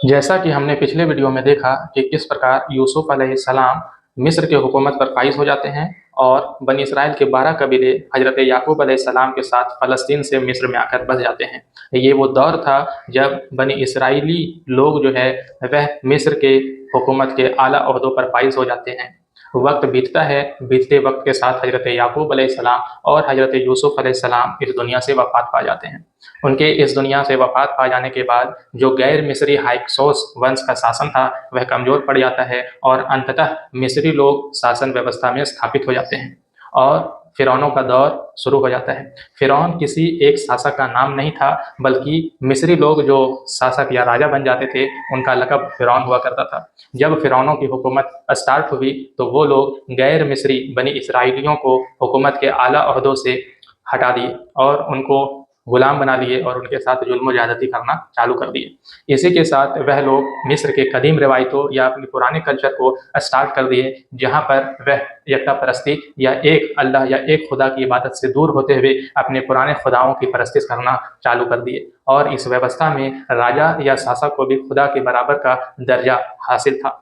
जैसा कि हमने पिछले वीडियो में देखा कि किस प्रकार यूसुफ अलैहिस्सलाम मिस्र के हुकूमत पर फाइज हो जाते हैं और बनी इसराइल के 12 कबीले हजरत याकूब अलैहिस्सलाम के साथ फ़लस्तीन से मिस्र में आकर बस जाते हैं। ये वो दौर था जब बनी इसराइली लोग जो है वह मिस्र के हुकूमत के आला ओहदों पर फाइज हो जाते हैं। वक्त बीतता है, बीतते वक्त के साथ हजरत याकूब अलैहिस्सलाम और हजरत यूसुफ अलैहिस्सलाम इस दुनिया से वफात पा जाते हैं। उनके इस दुनिया से वफात पा जाने के बाद जो गैर मिस्री हाइक्सोस वंश का शासन था वह कमजोर पड़ जाता है और अंततः मिस्री लोग शासन व्यवस्था में स्थापित हो जाते हैं और फिरौनों का दौर शुरू हो जाता है। फिरौन किसी एक शासक का नाम नहीं था, बल्कि मिस्री लोग जो शासक या राजा बन जाते थे उनका लक़ब फिरौन हुआ करता था। जब फिरौनों की हुकूमत स्टार्ट हुई तो वो लोग गैर मिस्री बनी इसराइलियों को हुकूमत के आला ओहदों से हटा दिए और उनको गुलाम बना लिए और उनके साथ जुल्म ज़्यादती करना चालू कर दिए। इसी के साथ वह लोग मिस्र के कदीम रिवायतों या अपने पुराने कल्चर को स्टार्ट कर दिए, जहाँ पर वह यकता परस्ती या एक अल्लाह या एक खुदा की इबादत से दूर होते हुए अपने पुराने खुदाओं की परस्तिश करना चालू कर दिए। और इस व्यवस्था में राजा या शासक को भी खुदा के बराबर का दर्जा हासिल था।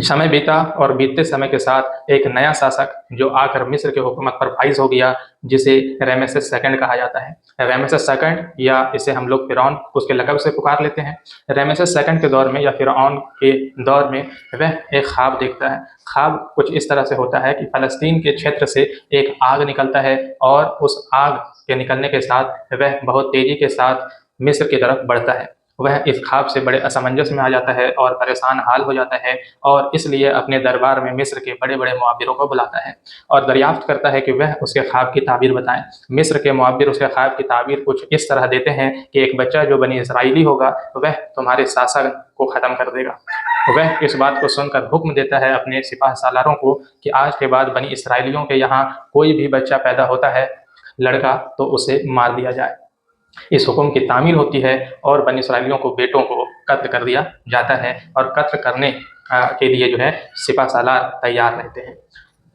समय बीता और बीतते समय के साथ एक नया शासक जो आकर मिस्र के हुकूमत पर फाइज हो गया, जिसे रमेसेस सेकंड कहा जाता है। रमेसेस सेकंड या इसे हम लोग फिरौन उसके लक़ब से पुकार लेते हैं। रमेसेस सेकंड के दौर में या फिरौन के दौर में वह एक ख्वाब देखता है। ख्वाब कुछ इस तरह से होता है कि फ़लस्तीन के क्षेत्र से एक आग निकलता है और उस आग के निकलने के साथ वह बहुत तेज़ी के साथ मिस्र की तरफ बढ़ता है। वह इस ख्वाब से बड़े असमंजस में आ जाता है और परेशान हाल हो जाता है और इसलिए अपने दरबार में मिस्र के बड़े-बड़े मुआबिरों को बुलाता है और दरियाफ्त करता है कि वह उसके ख्वाब की ताबीर बताएं। मिस्र के मुआबिर उसके ख्वाब की ताबीर कुछ इस तरह देते हैं कि एक बच्चा जो बनी इसराइली होगा वह तुम्हारे शासन को ख़त्म कर देगा। वह इस बात को सुनकर हुक्म देता है अपने सिपाह सालारों को कि आज के बाद बनी इसराइलियों के यहाँ कोई भी बच्चा पैदा होता है लड़का तो उसे मार दिया जाए। इस हुक्म की तामील होती है और बनी इसराइलियों को बेटों को कत्ल कर दिया जाता है और कत्ल करने के लिए जो है सिपा सालार तैयार रहते हैं।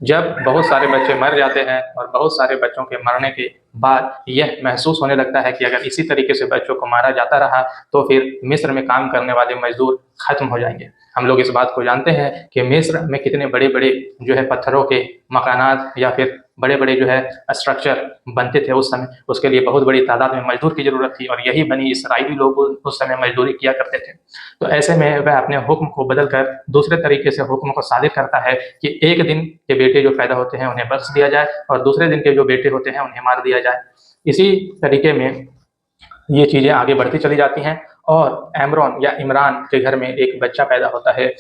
जब बहुत सारे बच्चे मर जाते हैं और बहुत सारे बच्चों के मरने के बाद यह महसूस होने लगता है कि अगर इसी तरीके से बच्चों को मारा जाता रहा तो फिर मिस्र में काम करने वाले मजदूर खत्म हो जाएंगे। हम लोग इस बात को जानते हैं कि मिस्र में कितने बड़े बड़े जो है पत्थरों के मकानात या फिर बड़े बड़े जो है स्ट्रक्चर बनते थे उस समय। उसके लिए बहुत बड़ी तादाद में मजदूर की ज़रूरत थी और यही बनी इसराइली लोग उस समय मजदूरी किया करते थे। तो ऐसे में वह अपने हुक्म को बदल कर दूसरे तरीके से हुक्म को सादिर करता है कि एक दिन के बेटे जो पैदा होते हैं उन्हें बख्श दिया जाए और दूसरे दिन के जो बेटे होते हैं उन्हें मार दिया जाए। इसी तरीके में ये चीज़ें आगे बढ़ती चली जाती हैं और एमरॉन या इमरान के घर में एक बच्चा पैदा होता है।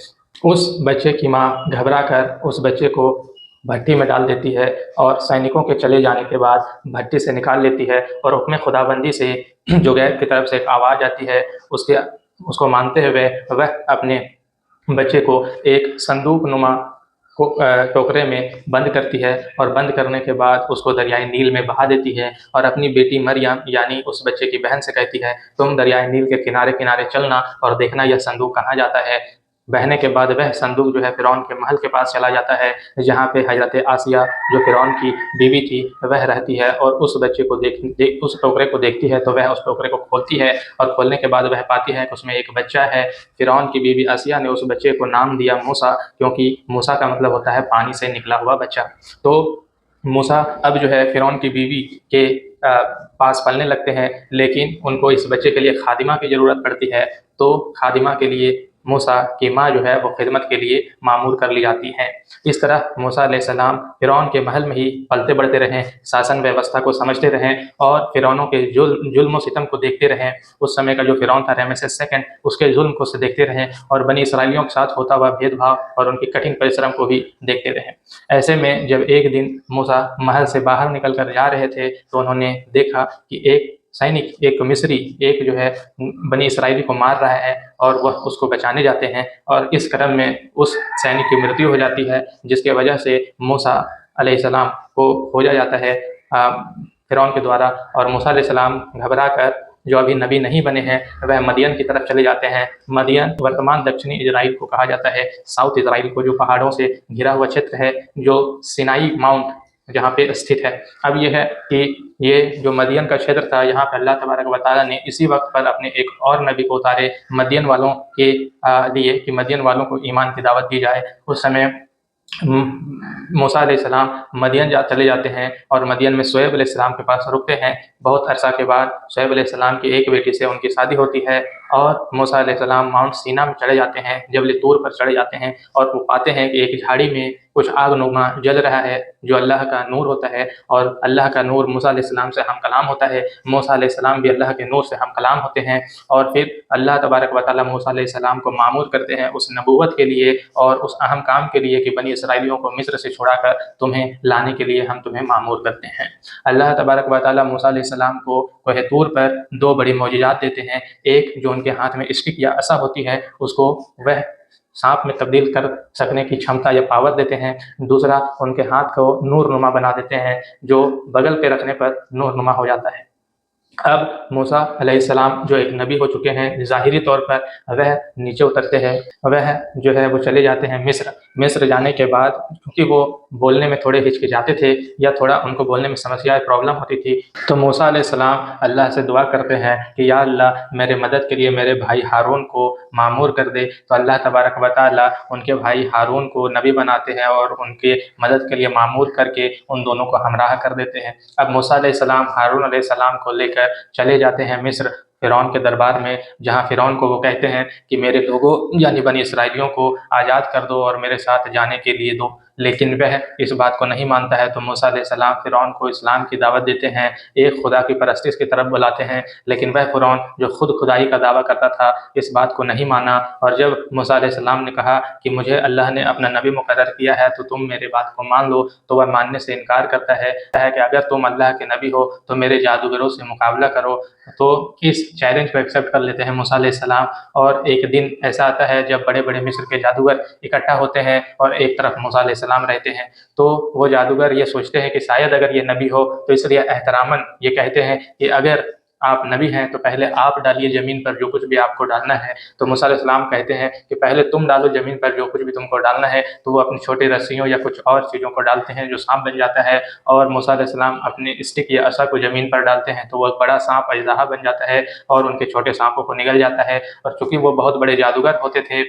उस बच्चे की माँ घबरा कर उस बच्चे को भट्टी में डाल देती है और सैनिकों के चले जाने के बाद भट्टी से निकाल लेती है और हुक्म खुदाबंदी से जो गैर की तरफ से एक आवाज़ आती है उसको मानते हुए वह अपने बच्चे को एक संदूक नुमा टोकरे में बंद करती है और बंद करने के बाद उसको दरियाए नील में बहा देती है और अपनी बेटी मरियम यानी उस बच्चे की बहन से कहती है तुम दरियाए नील के किनारे किनारे चलना और देखना यह संदूक कहाँ जाता है। बहने के बाद वह संदूक जो है फिरौन के महल के पास चला जाता है, जहाँ पे हजरत आसिया जो फिरौन की बीवी थी वह रहती है और उस बच्चे को उस टोकरे को देखती है तो वह उस टोकरे को खोलती है और खोलने के बाद वह पाती है कि उसमें एक बच्चा है। फिरौन की बीवी आसिया ने उस बच्चे को नाम दिया मूसा, क्योंकि मूसा का मतलब होता है पानी से निकला हुआ बच्चा। तो मूसा अब जो है फिरौन की बीवी के पास पलने लगते हैं, लेकिन उनको इस बच्चे के लिए खादिमा की ज़रूरत पड़ती है। तो खादिमा के लिए मूसा की माँ जो है वो खिदमत के लिए मामूर कर ली जाती हैं। इस तरह मूसा अलैहिस्सलाम फिरौन के महल में ही पलते बढ़ते रहें, शासन व्यवस्था को समझते रहें और फिरौनों के जुल्म सितम को देखते रहें। उस समय का जो फिरौन था रमेसेस सेकंड, उसके जुल्म को से देखते रहें और बनी इसराइलियों के साथ होता हुआ भेदभाव और उनकी कठिन परिश्रम को भी देखते रहें। ऐसे में जब एक दिन मूसा महल से बाहर निकल कर जा रहे थे तो उन्होंने देखा कि एक सैनिक, एक मिस्री, एक जो है बनी इसराइली को मार रहा है और वह उसको बचाने जाते हैं और इस क्रम में उस सैनिक की मृत्यु हो जाती है, जिसके वजह से मूसा अलैहिस्सलाम को खोजा जाता है फिरौन के द्वारा। और मूसा अलैहिस्सलाम घबरा कर जो अभी नबी नहीं बने हैं वह मदियन की तरफ चले जाते हैं। मदियन वर्तमान दक्षिणी इजराइल को कहा जाता है, साउथ इजराइल को, जो पहाड़ों से घिरा हुआ क्षेत्र है, जो सिनाई माउंट जहाँ पे स्थित है। अब ये है कि ये जो मदियन का क्षेत्र था, यहाँ पे अल्लाह तबारक व तआला ने इसी वक्त पर अपने एक और नबी को उतारे मदियन वालों के लिए, कि मदियन वालों को ईमान की दावत दी जाए। उस समय मूसा अलैहिस्सलाम मदियन चले जाते हैं और मदियन में शुएब अलैहिस्सलाम के पास रुकते हैं। बहुत अरसा के बाद शुएब अलैहिस्सलाम की एक बेटी से उनकी शादी होती है और मूसा अलैहिस्सलाम माउंट सीना में चढ़े जाते हैं, जबल तूर पर चढ़े जाते हैं और वो पाते हैं कि एक झाड़ी में कुछ आग नुमा जल रहा है, जो अल्लाह का नूर होता है, और अल्लाह का नूर मूसा अलैहिस्सलाम से हम कलाम होता है, मूसा अलैहिस्सलाम भी अल्लाह के नूर से हम कलाम होते हैं। और फिर अल्लाह तबारक व तआला मूसा अलैहिस्सलाम को मामूर करते हैं उस नबूवत के लिए और उस अहम काम के लिए कि बनी इसराइलियों को मिस्र से छुड़ाकर तुम्हें लाने के लिए हम तुम्हें मामूर करते हैं। अल्लाह तबारक व तआला मूसा अलैहिस्सलाम को कोह तूर पर दो बड़ी मौजिज़ात देते हैं। एक जो उनके हाथ में स्टिक या असा होती है, उसको वह सांप में तब्दील कर सकने की क्षमता या पावर देते हैं। दूसरा, उनके हाथ को नूरनुमा बना देते हैं, जो बगल पे रखने पर नूरनुमा हो जाता है। अब मूसा अलैहिस्सलाम जो एक नबी हो चुके हैं ज़ाहिरी तौर पर, वह नीचे उतरते हैं, वह जो है वो चले जाते हैं मिस्र। मिस्र जाने के बाद क्योंकि वो बोलने में थोड़े हिचकिचाते थे या थोड़ा उनको बोलने में समस्या प्रॉब्लम होती थी, तो मूसा अलैहिस्सलाम अल्लाह से दुआ करते हैं कि या अल्लाह मेरे मदद के लिए मेरे भाई हारून को मामूर कर दे। तो अल्लाह तबारक व तआला उनके भाई हारून को नबी बनाते हैं और उनके मदद के लिए मामूर करके उन दोनों को हमराह कर देते हैं। अब मूसा अलैहिस्सलाम हारून अलैहिस्सलाम को लेकर चले जाते हैं मिस्र फ़िरौन के दरबार में, जहाँ फ़िरौन को वो कहते हैं कि मेरे लोगों यानी बनी इसराइलियों को आज़ाद कर दो और मेरे साथ जाने के लिए दो। लेकिन वह इस बात को नहीं मानता है। तो मूसा अलैहिस्सलाम फ़िरौन को इस्लाम की दावत देते हैं, एक खुदा की परस्तिश की तरफ बुलाते हैं, लेकिन वह फ़िरौन जो खुद खुदाई का दावा करता था इस बात को नहीं माना। और जब मूसा अलैहिस्सलाम ने कहा कि मुझे अल्लाह ने अपना नबी मुकर्रर किया है तो तुम मेरे बात को मान लो, तो वह मानने से इनकार करता है कि अगर तुम अल्लाह के नबी हो तो मेरे जादूगरों से मुकाबला करो। तो इस चैलेंज को एक्सेप्ट कर लेते हैं मूसा अलैहिस्सलाम। और एक दिन ऐसा आता है जब बड़े बड़े मिस्र के जादूगर इकट्ठा होते हैं और एक तरफ मूसा अलैहिस्सलाम रहते हैं। तो वो जादूगर ये सोचते हैं कि शायद अगर ये नबी हो तो इसलिए एहतरामन ये कहते हैं कि अगर आप नबी हैं तो पहले आप डालिए ज़मीन पर जो कुछ भी आपको डालना है। तो मूसा अलैहिस्सलाम कहते हैं कि पहले तुम डालो ज़मीन पर जो कुछ भी तुमको डालना है। तो वो अपनी छोटी रस्सियों या कुछ और चीज़ों को डालते हैं जो सांप बन जाता है, और मूसा अलैहिस्सलाम अपने स्टिक या असा को ज़मीन पर डालते हैं तो वो एक बड़ा सांप अजदहा बन जाता है और उनके छोटे सांपों को निगल जाता है। और चूँकि वो बहुत बड़े जादूगर होते थे,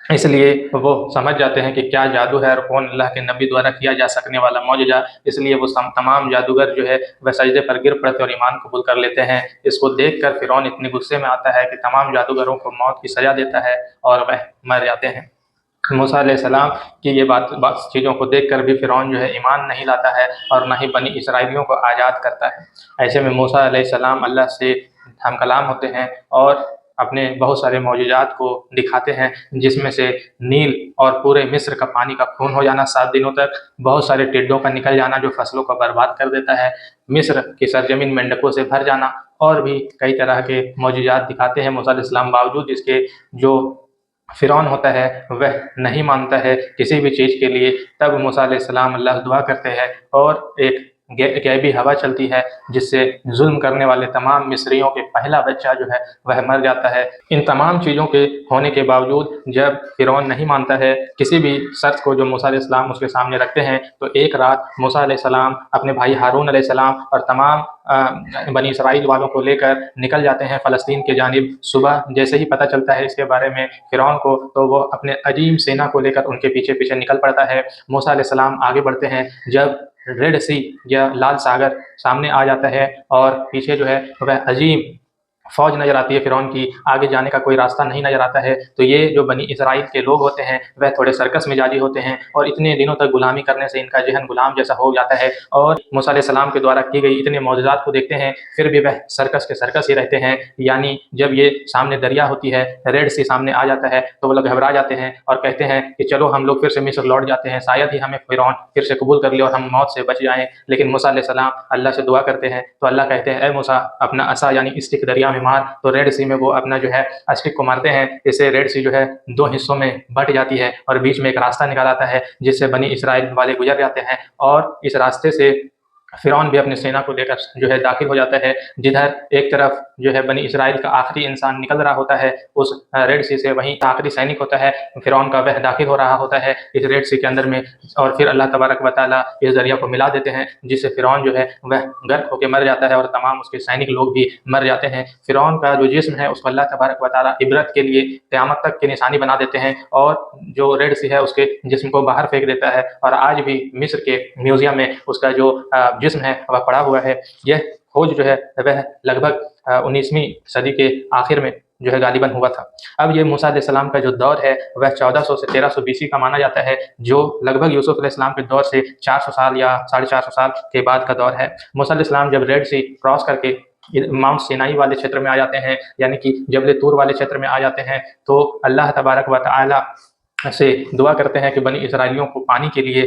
इसलिए वो समझ जाते हैं कि क्या जादू है और कौन अल्लाह के नबी द्वारा किया जा सकने वाला मौजज़ा। इसलिए वो तमाम जादूगर जो है वह सजदे पर गिर पड़ते और ईमान कबूल कर लेते हैं। इसको देखकर फ़िरौन इतने गुस्से में आता है कि तमाम जादूगरों को मौत की सज़ा देता है और वह मर जाते हैं। मूसा अलैहिस्सलाम की ये बात चीज़ों को देखकर भी फ़िरौन जो है ईमान नहीं लाता है और ना ही बनी इसराइलियों को आज़ाद करता है। ऐसे में मूसा अलैहिस्सलाम अल्लाह से हम कलाम होते हैं और अपने बहुत सारे मौजूज़ात को दिखाते हैं, जिसमें से नील और पूरे मिस्र का पानी का खून हो जाना 7 दिनों तक, बहुत सारे टिड्डों का निकल जाना जो फसलों को बर्बाद कर देता है, मिस्र की सरजमीन मेंढकों से भर जाना, और भी कई तरह के मौजूज़ात दिखाते हैं मूसा अलैहिस्सलाम। बावजूद इसके जो फ़िरौन होता है वह नहीं मानता है किसी भी चीज़ के लिए। तब मूसा अलैहिस्सलाम अल्लाह से दुआ करते हैं और एक गैबी हवा चलती है जिससे जुल्म करने वाले तमाम मिस्रियों के पहला बच्चा जो है वह मर जाता है। इन तमाम चीज़ों के होने के बावजूद जब फ़िरौन नहीं मानता है किसी भी शर्त को जो मूसा अलैहिस्सलाम उसके सामने रखते हैं, तो एक रात मूसा अलैहिस्सलाम अपने भाई हारून अलैहिस्सलाम और तमाम बनी इसराइल वालों को लेकर निकल जाते हैं फ़लस्तीन की जानिब। सुबह जैसे ही पता चलता है इसके बारे में फ़िरौन को, तो वो अपने अजीम सेना को लेकर उनके पीछे पीछे निकल पड़ता है। मूसा अलैहिस्सलाम आगे बढ़ते हैं, जब रेड सी या लाल सागर सामने आ जाता है और पीछे जो है वह अजीम फ़ौज नज़र आती है फ़िरौन की, आगे जाने का कोई रास्ता नहीं नज़र आता है। तो ये जो बनी इसराइल के लोग होते हैं वह थोड़े सर्कस मिजाजी होते हैं और इतने दिनों तक गुलामी करने से इनका ज़हन गुलाम जैसा हो जाता है, और मूसा अलैहिस्सलाम के द्वारा की गई इतने मौजज़ात को देखते हैं फिर भी वह सर्कस के सर्कस ही रहते हैं। यानी जब ये सामने दरिया होती है, रेड सी सामने आ जाता है, तो वो लोग घबरा जाते हैं और कहते हैं कि चलो हम लोग फिर से मिस्र लौट जाते हैं, शायद ही हमें फ़िरौन फिर से कबूल कर ले और हम मौत से बच जाएँ। लेकिन मूसा अलैहिस्सलाम अल्लाह से दुआ करते हैं, तो अल्लाह कहते हैं, ए मूसा अपना असा यानी स्टिक दरिया में मार। तो रेड सी में वो अपना जो है स्टिक को मारते हैं, इससे रेड सी जो है 2 हिस्सों में बँट जाती है और बीच में एक रास्ता निकल आता है जिससे बनी इसराइल वाले गुजर जाते हैं। और इस रास्ते से फ़िरौन भी अपनी सेना को लेकर जो है दाखिल हो जाता है। जिधर एक तरफ जो है बनी इसराइल का आखिरी इंसान निकल रहा होता है उस रेड सी से, वहीं आखिरी सैनिक होता है फ़िरौन का, वह दाखिल हो रहा होता है इस रेड सी के अंदर में, और फिर अल्लाह तबारक व तआला इस दरिया को मिला देते हैं, जिससे फ़िरौन जो है वह गर्क होके मर जाता है और तमाम उसके सैनिक लोग भी मर जाते हैं। फ़िरौन का जो जिस्म है उसको अल्लाह तबारक व तआला इबरत के लिए क़यामत तक की निशानी बना देते हैं, और जो रेड सी है उसके जिस्म को बाहर फेंक देता है, और आज भी मिस्र के म्यूज़ियम में उसका जो जिस्म है वह पड़ा हुआ है। यह खोज जो है वह लगभग 19वीं सदी के आखिर में जो है गालिबन हुआ था। अब ये मूसा अलैहिस्सलाम का जो दौर है वह 1400 से 1300 बीसी का माना जाता है, जो लगभग यूसुफ अलैहिस्सलाम के दौर से 400 साल या 450 साल के बाद का दौर है। मूसा अलैहिस्सलाम जब रेड सी क्रॉस करके माउंट सिनाई वाले क्षेत्र में आ जाते हैं, यानी कि जबल तूर वाले क्षेत्र में आ जाते हैं, तो अल्लाह तबारक व तआला से दुआ करते हैं कि बनी इसराइलियों को पानी के लिए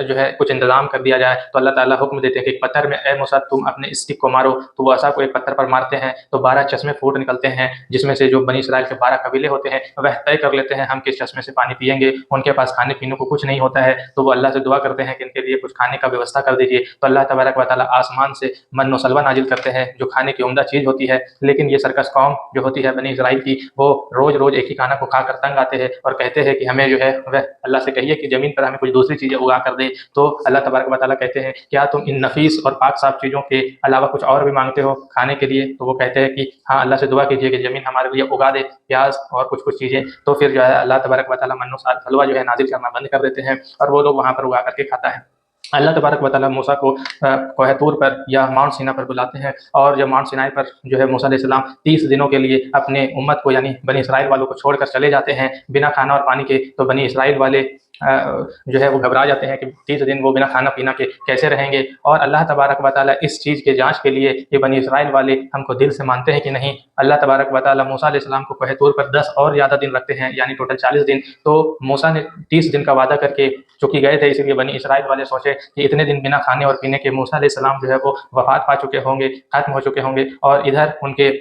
जो है कुछ इंतज़ाम कर दिया जाए। तो अल्लाह ताला हुक्म देते हैं कि एक पत्थर में, ए मूसा तुम अपने स्टिक को मारो, तो वो असा को एक पत्थर पर मारते हैं तो 12 चश्मे फूट निकलते हैं, जिसमें से जो बनी इसराइल के 12 कबीले होते हैं वह तय कर लेते हैं हम किस चश्मे से पानी पिएंगे। उनके पास खाने पीने को कुछ नहीं होता है, तो वो अल्लाह से दुआ करते हैं कि इनके लिए कुछ खाने का व्यवस्था कर दीजिए। तो अल्लाह तबारक व तआला आसमान से मन व सलवा नाजिल करते हैं, जो खाने की उम्दा चीज़ होती है। लेकिन ये सर्कस कौम जो होती है बनी इसराइल की, वो रोज़ रोज़ एक ही खाना को खाकर तंग आते हैं और कहते हैं कि हमें जो है वह अल्लाह से कहिए कि ज़मीन पर हमें कुछ दूसरी चीज़ें उगा कर दे। तो अल्लाह तबारक व तआला कहते हैं, क्या तुम इन नफीस और पाक साफ चीज़ों के अलावा कुछ और भी मांगते हो खाने के लिए? तो वो कहते हैं कि हाँ, अल्लाह से दुआ कीजिए कि ज़मीन हमारे लिए उगा दे प्याज और कुछ कुछ चीज़ें। तो फिर जो है अल्लाह तबारक व तआला मन्नो सलवा जो है नाजिल करना बंद कर देते हैं, और वो लोग वहाँ पर उगा करके खाता है। अल्लाह तबारक व तआला मूसा को कोह तूर पर या माउंट सीना पर बुलाते हैं, और जब माउंट सिनाई पर जो है मूसा अलैहिस्सलाम 30 दिनों के लिए अपने उम्मत को यानी बनी इसराइल वालों को छोड़कर चले जाते हैं बिना खाना और पानी के, तो बनी इसराइल वाले जो है वो घबरा जाते हैं कि 30 दिन वो बिना खाना पीना के कैसे रहेंगे। और अल्लाह तबारक व तआला इस चीज़ के जाँच के लिए कि बनी इसराइल वाले हमको दिल से मानते हैं कि नहीं, अल्लाह तबारक व तआला मूसा अलैहिस्सलाम को कोह तूर पर 10 और ज़्यादा दिन रखते हैं, यानी टोटल 40 दिन। तो मूसा ने 30 दिन का वादा करके चूँकि गए थे, इसलिए बनी इसराइल वाले सोचे कि इतने दिन बिना खाने और पीने के मूसा अलैहिस्सलाम जो है वो वफ़ात पा चुके होंगे, ख़त्म हो चुके होंगे, और इधर उनके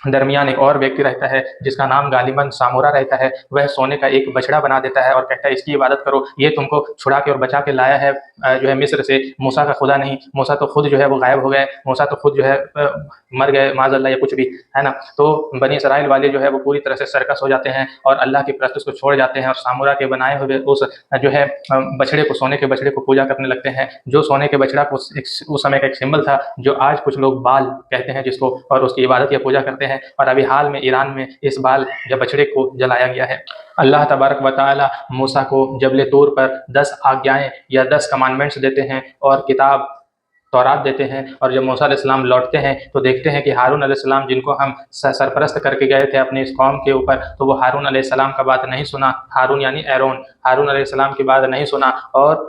दरमियान एक और व्यक्ति रहता है जिसका नाम गालिबन सामूरा रहता है। वह सोने का एक बछड़ा बना देता है और कहता है इसकी इबादत करो, ये तुमको छुड़ा के और बचा के लाया है जो है मिस्र से, मूसा का खुदा नहीं। मूसा तो खुद जो है वो गायब हो गए, मूसा तो खुद जो है मर गए माज़अल्लाह, या कुछ भी, है ना। तो बनी इसराइल वाले जो है वो पूरी तरह से सर्कस हो जाते हैं और अल्लाह की परस्तिश को छोड़ जाते हैं, और सामूरा के बनाए हुए उस जो है बछड़े को, सोने के बछड़े को पूजा करने लगते हैं, जो सोने के बछड़ा को उस समय का एक सिंबल था, जो आज कुछ लोग बाल कहते हैं जिसको, और उसकी इबादत या पूजा करते हैं। और अभी हाल में ईरान में इस बाल या बछड़े को जलाया गया है। अल्लाह तबारक व तआला मूसा को जबल तूर पर 10 आज्ञाएं या 10 कमांडमेंट्स देते हैं और किताब तौरात देते हैं। और जब मूसा अलैहिस्सलाम लौटते हैं तो देखते हैं कि हारून अलैहिस्सलाम, जिनको हम सरपरस्त करके गए थे अपनी इस कौम के ऊपर, तो वो हारून अलैहिस्सलाम का बात नहीं सुना। हारून यानी एरोन, हारून अलैहिस्सलाम की बात नहीं सुना, और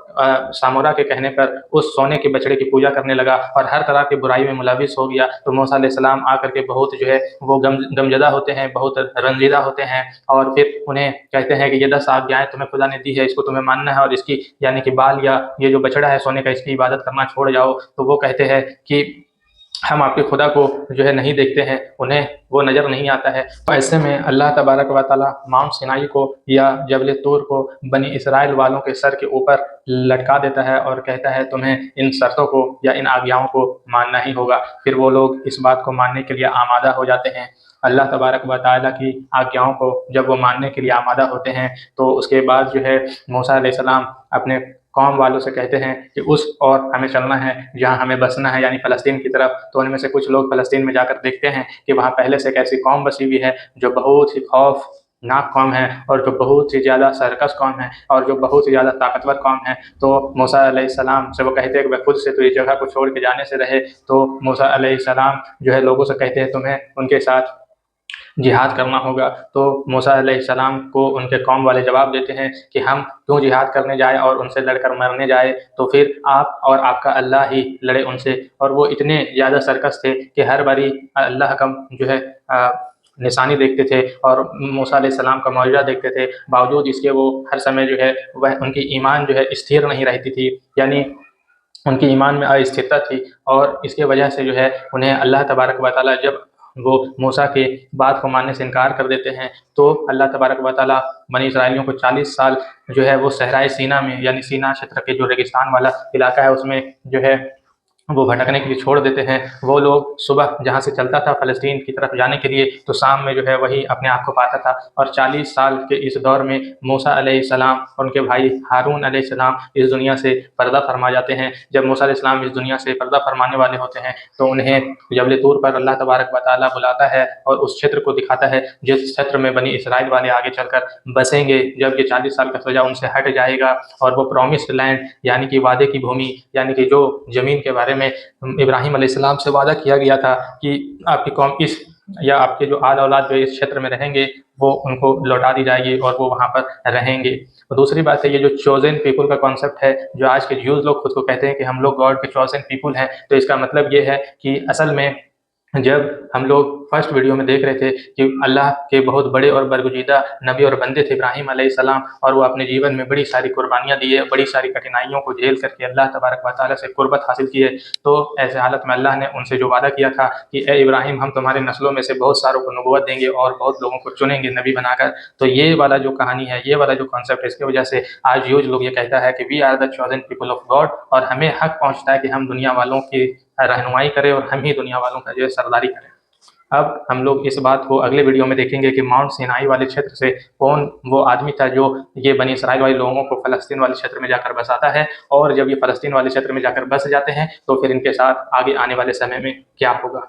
सामूरा के कहने पर उस सोने के बछड़े की पूजा करने लगा और हर तरह की बुराई में मुलविस हो गया। तो मूसा अलैहिस्सलाम आकर के बहुत जो है वो गमज़दा होते हैं, बहुत रंजीदा होते हैं, और फिर उन्हें कहते हैं कि ये 10 आज्ञाएं तुम्हें खुदा ने दी है, इसको तुम्हें मानना है, और इसकी यानी कि बाल या ये जो बछड़ा है सोने का, इसकी इबादत करना छोड़ जाओ। तो वो कहते हैं कि हम आपके खुदा को जो है नहीं देखते हैं, उन्हें वो नज़र नहीं आता है। तो ऐसे में अल्लाह तबारक व तआला माउंट सिनाई को या जबल तूर को बनी इसराइल वालों के सर के ऊपर लटका देता है और कहता है तुम्हें इन शर्तों को या इन आज्ञाओं को मानना ही होगा। फिर वो लोग इस बात को मानने के लिए आमादा हो जाते हैं। अल्लाह तबारक व तआला की आज्ञाओं को जब वो मानने के लिए आमादा होते हैं, तो उसके बाद जो है मूसा अलैहिस्सलाम अपने कौम वालों से कहते हैं कि उस और हमें चलना है जहाँ हमें बसना है, यानी फ़लस्तीन की तरफ। तो उनमें से कुछ लोग फ़लस्तीन में जाकर देखते हैं कि वहाँ पहले से एक ऐसी कौम बसी हुई है जो बहुत ही खौफनाक कौम है, और जो बहुत ही ज़्यादा सर्कस कौम है, और जो बहुत ही ज़्यादा ताकतवर कौम है। तो मूसा अलैहिस्सलाम से वो कहते हैं कि वह खुद से तो इस जगह को छोड़ के जाने से रहे। तो मूसा अलैहिस्सलाम जो है लोगों से कहते हैं तुम्हें उनके साथ जिहाद करना होगा। तो मूसा अलैहिस्सलाम को उनके कौम वाले जवाब देते हैं कि हम क्यों जिहाद करने जाए और उनसे लड़कर मरने जाए, तो फिर आप और आपका अल्लाह ही लड़े उनसे। और वो इतने ज़्यादा सर्कस थे कि हर बारी अल्लाह का जो है निशानी देखते थे और मूसा अलैहिस्सलाम का मौजज़ा देखते थे, बावजूद इसके वो हर समय जो है वह उनकी ईमान जो है स्थिर नहीं रहती थी, यानी उनकी ईमान में अस्थिरता थी। और इसके वजह से जो है उन्हें अल्लाह तबारक व तआला जब वो मूसा के बात को मानने से इनकार कर देते हैं, तो अल्लाह तबारक व तआला बनी इसराइलियों को 40 साल जो है वो सहराए सीना में, यानी सीना क्षेत्र के जो रेगिस्तान वाला इलाका है उसमें जो है वो भटकने के लिए छोड़ देते हैं। वो लोग सुबह जहाँ से चलता था फ़लस्तीन की तरफ जाने के लिए, तो शाम में जो है वही अपने आप को पाता था। और 40 साल के इस दौर में मूसा अलैहिस्सलाम और उनके भाई हारून अलैहिस्सलाम इस दुनिया से पर्दा फरमा जाते हैं। जब मूसा अलैहिस्सलाम इस दुनिया से पर्दा फरमाने वाले होते हैं, तो उन्हें जबल तूर पर अल्लाह तबारक व तआला बुलाता है और उस क्षेत्र को दिखाता है, जिस क्षेत्र में बनी इस्राइल वाले आगे चलकर बसेंगे। जब ये 40 साल का सज़ा उनसे हट जाएगा और वो प्रॉमिस्ड लैंड यानी कि वादे की भूमि, यानी कि जो ज़मीन के बारे में इब्राहिम अलैहिस्सलाम से वादा किया गया था कि आपकी कौम इस या आपके जो आल औलाद जो इस क्षेत्र में रहेंगे, वो उनको लौटा दी जाएगी और वो वहाँ पर रहेंगे। और दूसरी बात है, ये जो चोज़न पीपल का कॉन्सेप्ट है, जो आज के ज्यूज़ लोग खुद को कहते हैं कि हम लोग गॉड के चोज़न पीपल हैं, तो इसका मतलब ये है कि असल में जब हम लोग फर्स्ट वीडियो में देख रहे थे कि अल्लाह के बहुत बड़े और बरगुज़ीदा नबी और बंदे थे इब्राहिम अलैहिस्सलाम, और वो अपने जीवन में बड़ी सारी कुर्बानियाँ दिए, बड़ी सारी कठिनाइयों को झेल करके अल्लाह तबारक व तआला से कुर्बत हासिल किए। तो ऐसे हालत में अल्लाह ने उनसे जो वादा किया था कि ए इब्राहिम, हम तुम्हारे नस्लों में से बहुत सारों को नबूवत देंगे और बहुत लोगों को चुनेंगे नबी बनाकर। तो ये वाला जो कहानी है, ये वाला जो कॉन्सेप्ट है, इसकी वजह से आज यूज़ लोग ये कहता है कि we are the chosen people of God, और हमें हक पहुँचता है कि हम दुनिया वालों की रहनुमाई करें और हम ही दुनिया वालों का जो है सरदारी करें। अब हम लोग इस बात को अगले वीडियो में देखेंगे कि माउंट सिनाई वाले क्षेत्र से कौन वो आदमी था जो ये बनी इसराइल वाले लोगों को फ़लस्तीन वाले क्षेत्र में जाकर बसाता है, और जब ये फ़लस्तीन वाले क्षेत्र में जाकर बस जाते हैं, तो फिर इनके साथ आगे आने वाले समय में क्या होगा।